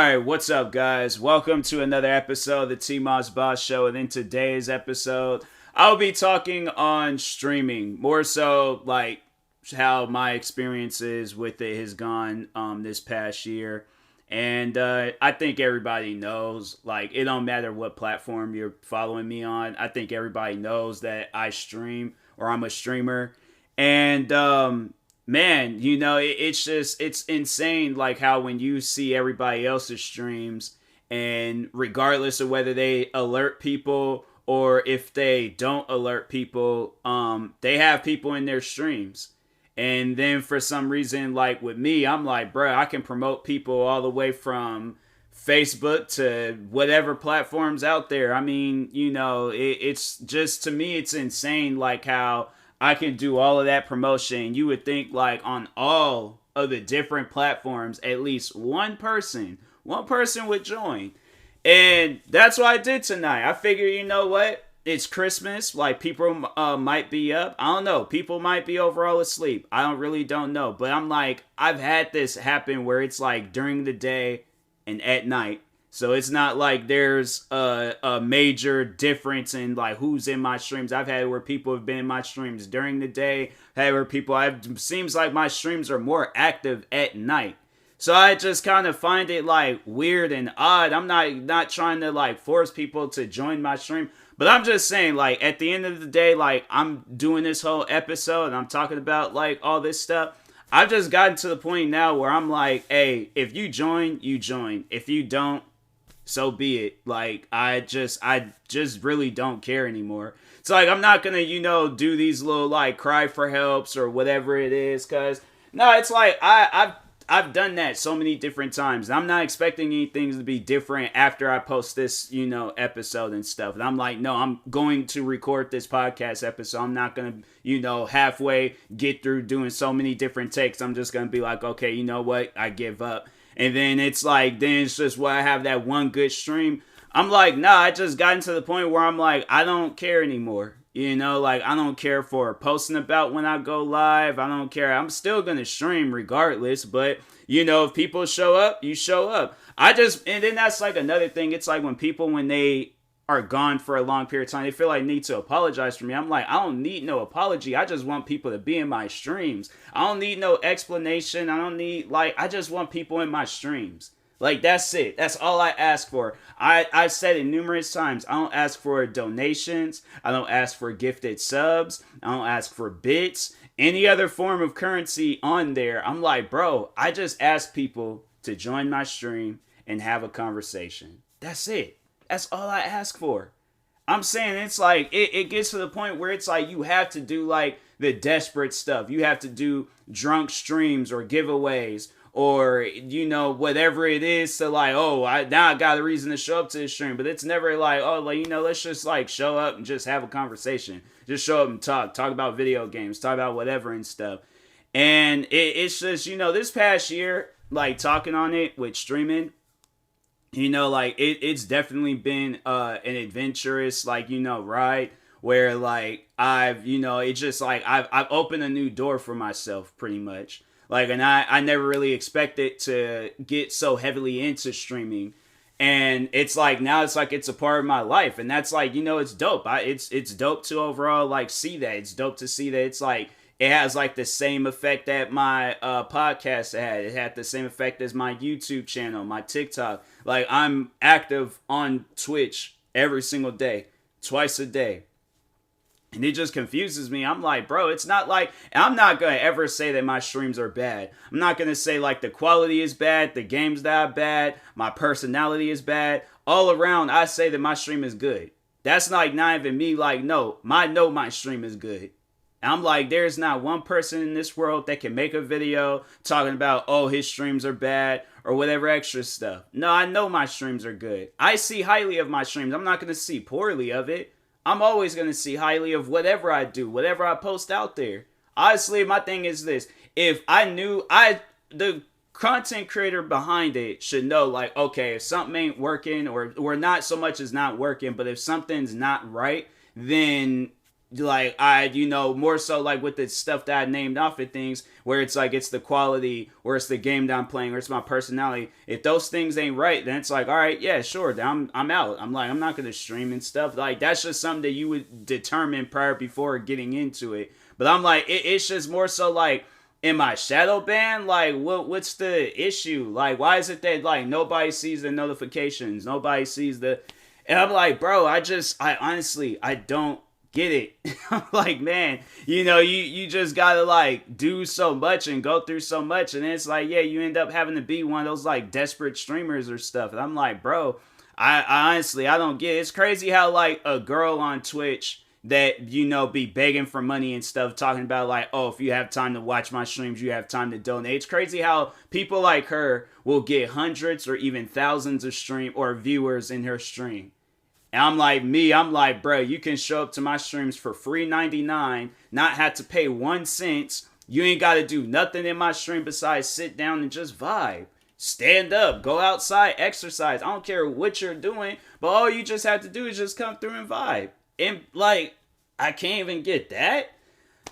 Alright, what's up, guys? Welcome to another episode of the TMossBoss Show. And in today's episode, I'll be talking on streaming. More so, like, how my experiences with it has gone this past year. And I think everybody knows, like, it don't matter what platform you're following me on. I think everybody knows that I stream, or I'm a streamer. And, man, it's insane, like, how when you see everybody else's streams, and regardless of whether they alert people or if they don't alert people, they have people in their streams. And then for some reason, like with me, I'm like, bro, I can promote people all the way from Facebook to whatever platforms out there. I mean, it's just, to me, it's insane, like, how I can do all of that promotion. You would think, like, on all of the different platforms, at least one person would join. And that's what I did tonight. I figured, you know what? It's Christmas. Like, people might be up. I don't know. People might be overall asleep. I don't know. But I'm like, I've had this happen where it's like during the day and at night. So it's not like there's a major difference in, like, who's in my streams. I've had where people have been in my streams during the day. Had where it seems like my streams are more active at night. So I just kind of find it, like, weird and odd. I'm not trying to, like, force people to join my stream. But I'm just saying, like, at the end of the day, like, I'm doing this whole episode and I'm talking about, like, all this stuff. I've just gotten to the point now where I'm like, hey, if you join, you join. If you don't, so be it. Like, I just really don't care anymore. It's like, I'm not gonna, do these little, like, cry for helps or whatever it is, cause no, it's like I've done that so many different times. I'm not expecting anything to be different after I post this, episode and stuff. And I'm like, no, I'm going to record this podcast episode. I'm not going to, halfway get through doing so many different takes. I'm just going to be like, okay, you know what? I give up. And then it's like, then it's just where I have that one good stream. I'm like, nah, I just gotten to the point where I'm like, I don't care anymore. Like, I don't care for posting about when I go live. I don't care. I'm still going to stream regardless. But, if people show up, you show up. And then that's like another thing. It's like when they are gone for a long period of time, they feel like they need to apologize for me. I'm like, I don't need no apology. I just want people to be in my streams. I don't need no explanation. I just want people in my streams. Like, that's it. That's all I ask for. I've said it numerous times. I don't ask for donations. I don't ask for gifted subs. I don't ask for bits. Any other form of currency on there. I'm like, bro, I just ask people to join my stream and have a conversation. That's it. That's all I ask for. I'm saying, it's like, it gets to the point where it's like you have to do, like, the desperate stuff. You have to do drunk streams or giveaways. Or, whatever it is to, like, now I got a reason to show up to the stream. But it's never like, let's just, like, show up and just have a conversation. Just show up and talk about video games, talk about whatever and stuff. And it's just, this past year, like, talking on it with streaming, like, it's definitely been an adventurous, like, ride. Where, like, it's just, like, I've opened a new door for myself, pretty much. Like, and I never really expected to get so heavily into streaming. And it's like, now it's like it's a part of my life. And that's like, it's dope. It's dope to overall, like, see that. It's dope to see that it's like, it has, like, the same effect that my podcast had. It had the same effect as my YouTube channel, my TikTok. Like, I'm active on Twitch every single day, twice a day. And it just confuses me. I'm like, bro, it's not like, I'm not going to ever say that my streams are bad. I'm not going to say, like, the quality is bad, the games that are bad, my personality is bad. All around, I say that my stream is good. That's like not even me, like, no, my stream is good. I'm like, there's not one person in this world that can make a video talking about, his streams are bad or whatever extra stuff. No, I know my streams are good. I see highly of my streams. I'm not going to see poorly of it. I'm always going to see highly of whatever I do, whatever I post out there. Honestly, my thing is this. If I knew, the content creator behind it should know, like, okay, if something ain't working or not so much as not working, but if something's not right, then like I, more so like with the stuff that I named off of things where it's like it's the quality or it's the game that I'm playing or it's my personality. If those things ain't right, then it's like, all right, yeah, sure, then I'm out. I'm like, I'm not gonna stream and stuff. Like that's just something that you would determine prior before getting into it. But I'm like, it's just more so like, am I shadow banned? Like, what's the issue? Like, why is it that like nobody sees the notifications, nobody sees the, and I'm like, bro, I honestly, I don't get it. I'm like, man, you just gotta like do so much and go through so much, and it's like, yeah, you end up having to be one of those like desperate streamers or stuff. And I'm like, bro, I honestly, I don't get it. It's crazy how like a girl on Twitch that be begging for money and stuff, talking about like, oh, if you have time to watch my streams, you have time to donate. It's crazy how people like her will get hundreds or even thousands of stream or viewers in her stream. And I'm like, bro, you can show up to my streams for free $99, not have to pay 1 cent. You ain't got to do nothing in my stream besides sit down and just vibe. Stand up, go outside, exercise. I don't care what you're doing, but all you just have to do is just come through and vibe. And like, I can't even get that.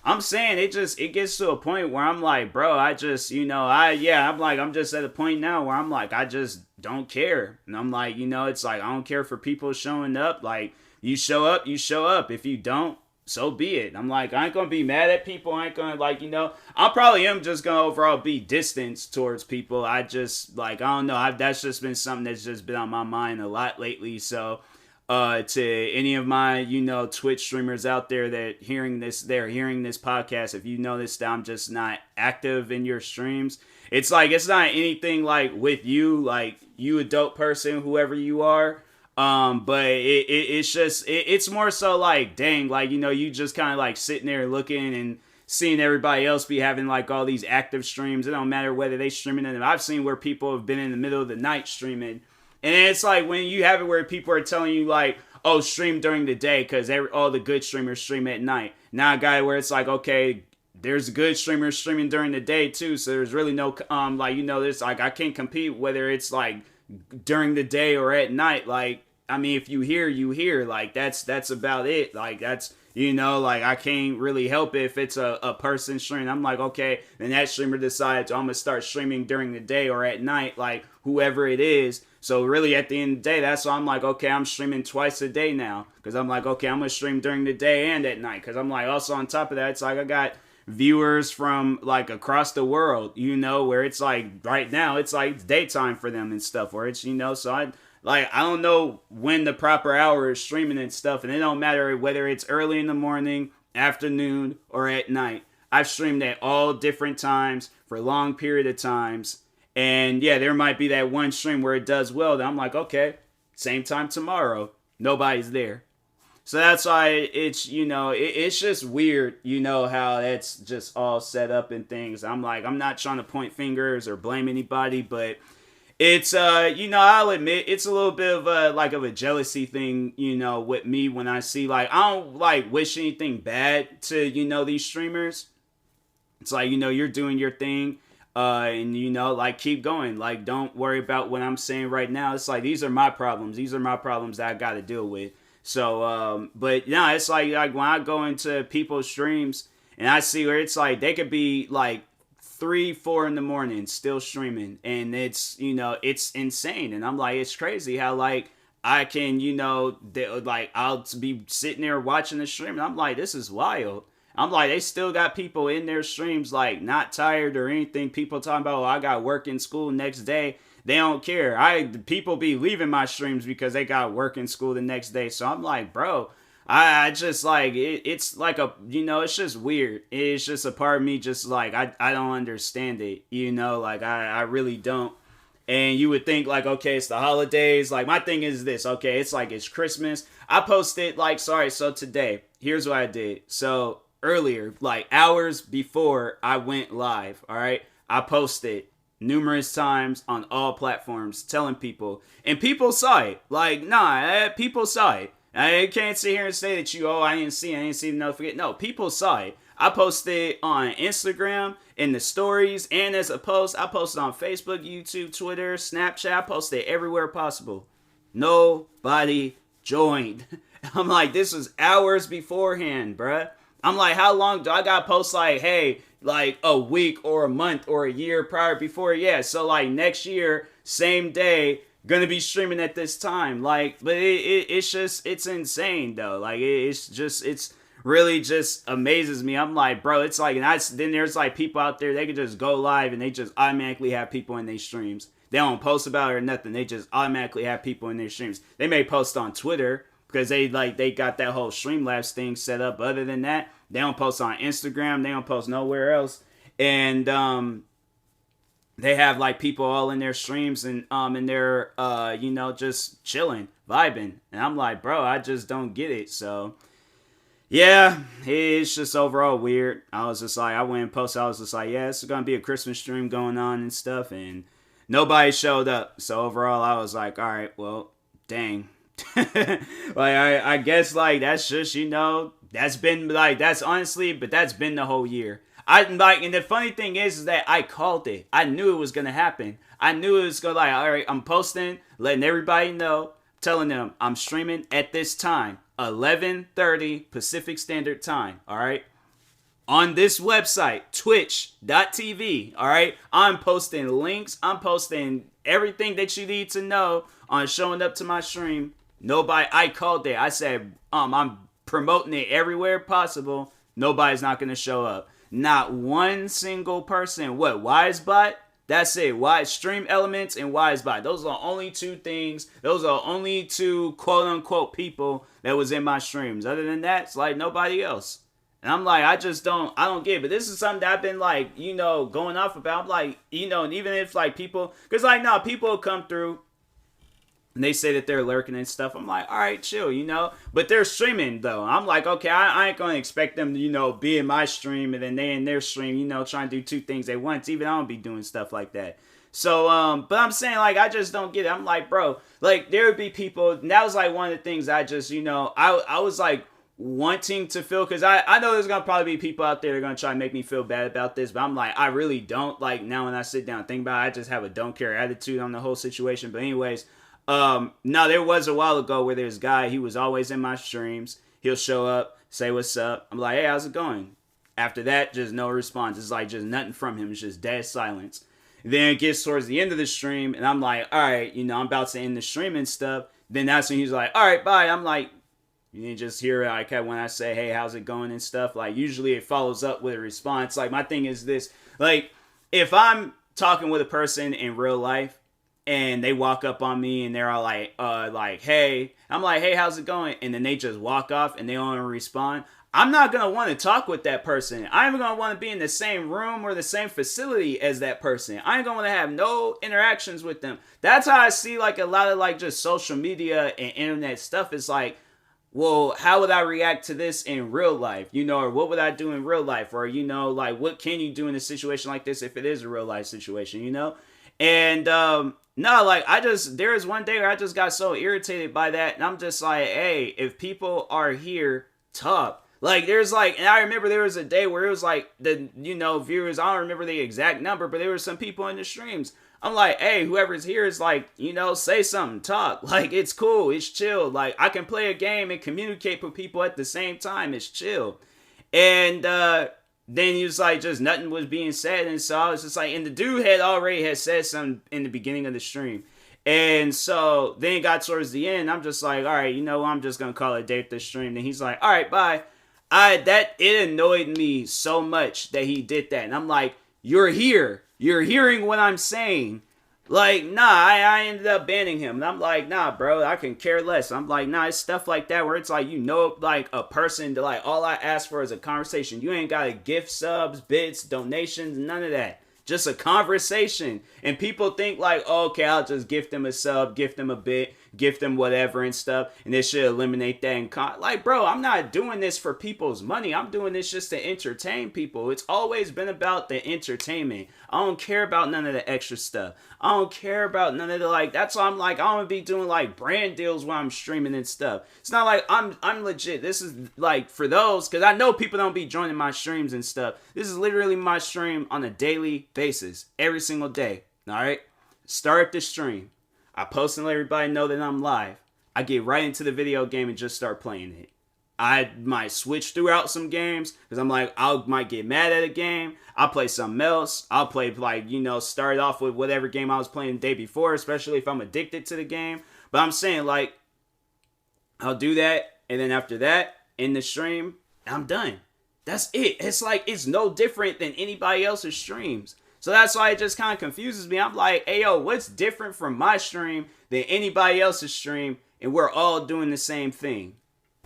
I'm saying it gets to a point where I'm like, bro, I'm just at a point now where I'm like, I just don't care. And I'm like, it's like, I don't care for people showing up. Like, you show up, you show up. If you don't, so be it. I'm like, I ain't gonna be mad at people. I ain't gonna like, I probably am just gonna overall be distant towards people. I just like, I don't know. That's just been something that's just been on my mind a lot lately. So, to any of my, Twitch streamers out there that hearing this podcast, if you notice that I'm just not active in your streams, it's like, it's not anything like with you, like you a dope person, whoever you are. But it's just, it's more so like, dang, like, you just kind of like sitting there looking and seeing everybody else be having like all these active streams. It don't matter whether they streaming them. I've seen where people have been in the middle of the night streaming. And it's like when you have it where people are telling you like, oh, stream during the day because all the good streamers stream at night. Now a guy where it's like, okay, there's good streamers streaming during the day too. So there's really no, there's like, I can't compete whether it's like during the day or at night. Like, I mean, if you hear, you hear. Like, that's about it. Like, that's, like I can't really help it if it's a person streaming. I'm like, okay, then that streamer decides I'm going to start streaming during the day or at night, like whoever it is. So really at the end of the day, that's why I'm like, okay, I'm streaming twice a day now. Because I'm like, okay, I'm going to stream during the day and at night. Because I'm like, also on top of that, it's like I got viewers from like across the world, where it's like right now, it's like daytime for them and stuff. Where it's, so I don't know when the proper hour is streaming and stuff. And it don't matter whether it's early in the morning, afternoon, or at night. I've streamed at all different times for a long period of times. And yeah, there might be that one stream where it does well. Then I'm like, okay, same time tomorrow. Nobody's there. So that's why it's, it's just weird, how that's just all set up and things. I'm like, I'm not trying to point fingers or blame anybody, but it's, I'll admit it's a little bit of a jealousy thing, with me when I see, like, I don't, like, wish anything bad to, these streamers. It's like, you're doing your thing. And like, keep going. Like, don't worry about what I'm saying right now. It's like, these are my problems. These are my problems that I got to deal with. So, but yeah, it's like when I go into people's streams and I see where it's like, they could be like 3-4 in the morning still streaming. And it's, it's insane. And I'm like, it's crazy how like I can, like I'll be sitting there watching the stream and I'm like, this is wild. I'm like, they still got people in their streams, like, not tired or anything. People talking about, oh, I got work in school next day. They don't care. People be leaving my streams because they got work in school the next day. So I'm like, bro, I just, like, it's like a, it's just weird. It's just a part of me just, like, I don't understand it, like, I really don't. And you would think, like, okay, it's the holidays. Like, my thing is this, okay, it's like, it's Christmas. I posted, like, so today, here's what I did. So earlier, like hours before I went live, all right, I posted numerous times on all platforms telling people, and people saw it. Like, nah, people saw it. I can't sit here and say that I didn't see the notification. No, people saw it. I posted on Instagram in the stories and as a post. I posted on Facebook, YouTube, Twitter, Snapchat. I posted everywhere possible. Nobody joined. I'm like, this was hours beforehand, bruh. I'm like, how long do I gotta post like, hey, like a week or a month or a year prior before? Yeah, so like next year, same day, gonna be streaming at this time. Like, but it's just, it's insane though. Like, it's really just amazes me. I'm like, bro, it's like, and then there's like people out there, they can just go live and they just automatically have people in their streams. They don't post about it or nothing. They just automatically have people in their streams. They may post on Twitter because they got that whole Streamlabs thing set up. But other than that, they don't post on Instagram. They don't post nowhere else. And they have like people all in their streams and they're just chilling, vibing. And I'm like, bro, I just don't get it. So yeah, it's just overall weird. I was just like, I went and posted. I was just like, yeah, it's gonna be a Christmas stream going on and stuff, and nobody showed up. So overall, I was like, all right, well, dang. Like I guess like that's just that's been like that's honestly, but that's been the whole year. I like, and the funny thing is that I called it. I knew it was gonna happen. I knew it was gonna like, all right, I'm posting, letting everybody know, telling them I'm streaming at this time, 11:30 Pacific Standard Time. All right. On this website, twitch.tv, all right? I'm posting links. I'm posting everything that you need to know on showing up to my stream. Nobody, I called it. I said, I'm promoting it everywhere possible. Nobody's not going to show up. Not one single person. What, WiseBot? That's it. Stream Elements and WiseBot. Those are the only two things. Those are the only two quote-unquote people that was in my streams. Other than that, it's like nobody else. And I'm like, I don't get it. But this is something that I've been like, going off about. I'm like, and even if like people, because like, no, people come through and they say that they're lurking and stuff. I'm like, all right, chill, But they're streaming though. I'm like, okay, I ain't going to expect them to, be in my stream and then they in their stream, trying to do two things at once. Even I don't be doing stuff like that. So, but I'm saying like, I just don't get it. I'm like, bro, like there would be people, and that was like one of the things I just, I was like, wanting to feel, because I know there's gonna probably be people out there that are gonna try to make me feel bad about this, but I'm like, I really don't. Like now when I sit down and think about it, I just have a don't care attitude on the whole situation. But anyways, no, there was a while ago where there's a guy, he was always in my streams. He'll show up, say what's up. I'm like, hey, how's it going? After that, just no response. It's like just nothing from him. It's just dead silence. Then it gets towards the end of the stream, and I'm like, all right, I'm about to end the stream and stuff. Then that's when he's like, all right, bye. I'm like, you didn't just hear like when I say, hey, how's it going and stuff. Like usually it follows up with a response. Like my thing is this, like if I'm talking with a person in real life and they walk up on me and they're all like, hey, I'm like, hey, how's it going? And then they just walk off and they don't respond. I'm not going to want to talk with that person. I'm even going to want to be in the same room or the same facility as that person. I ain't going to want to have no interactions with them. That's how I see like a lot of like just social media and internet stuff. It's like, well, how would I react to this in real life? Or what would I do in real life? Or, like what can you do in a situation like this if it is a real life situation, And, no, like there was one day where I just got so irritated by that. And I'm just like, hey, if people are here, talk. Like there's like, and I remember there was a day where it was like the, viewers, I don't remember the exact number, but there were some people in the streams. I'm like, hey, whoever's here is like, say something, talk. Like, it's cool, it's chill. Like, I can play a game and communicate with people at the same time. It's chill. And then he was like, just nothing was being said. And so I was just like, and the dude had said something in the beginning of the stream. And so then it got towards the end. I'm just like, all right, I'm just going to call it a day with the stream. And he's like, all right, bye. It annoyed me so much that he did that. And I'm like, you're here. You're hearing what I'm saying. Like, nah, I ended up banning him. And I'm like, nah, bro, I can care less. I'm like, nah, it's stuff like that where it's like, like a person to like, all I ask for is a conversation. You ain't got to gift subs, bits, donations, none of that. Just a conversation. And people think like, oh, okay, I'll just gift them a sub, gift them a bit, gift them whatever and stuff, and this should eliminate that. And like, bro, I'm not doing this for people's money. I'm doing this just to entertain people. It's always been about the entertainment. I don't care about none of the extra stuff. I don't care about none of the like. That's why I'm like, I don't be doing like brand deals while I'm streaming and stuff. It's not like I'm legit. This is like for those, because I know people don't be joining my streams and stuff. This is literally my stream on a daily basis, every single day. All right, start the stream. I post and let everybody know that I'm live. I get right into the video game and just start playing it. I might switch throughout some games because I'm like, I might get mad at a game. I'll play something else. I'll play, like, start off with whatever game I was playing the day before, especially if I'm addicted to the game. But I'm saying, like, I'll do that, and then after that, in the stream, I'm done. That's it. It's like, it's no different than anybody else's streams. So that's why it just kind of confuses me. I'm like, hey, yo, what's different from my stream than anybody else's stream? And we're all doing the same thing.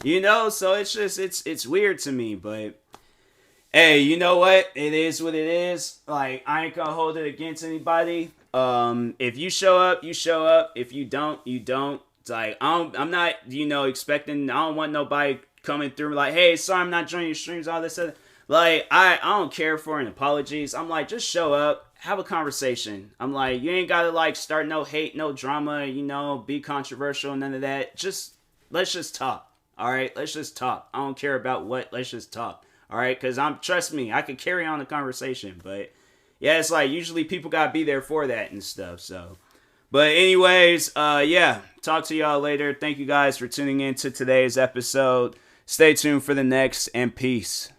So it's just, it's weird to me. But, hey, you know what? It is what it is. Like, I ain't gonna hold it against anybody. If you show up, you show up. If you don't, you don't. It's like, I'm not, expecting, I don't want nobody coming through like, hey, sorry, I'm not joining your streams, all this other. Like, I don't care for an apologies. I'm like, just show up, have a conversation. I'm like, you ain't gotta, like, start no hate, no drama, be controversial, none of that. Let's just talk, all right? Let's just talk. I don't care about what, let's just talk, all right? Because trust me, I could carry on the conversation, but yeah, it's like, usually people gotta be there for that and stuff, so. But anyways, yeah, talk to y'all later. Thank you guys for tuning in to today's episode. Stay tuned for the next, and peace.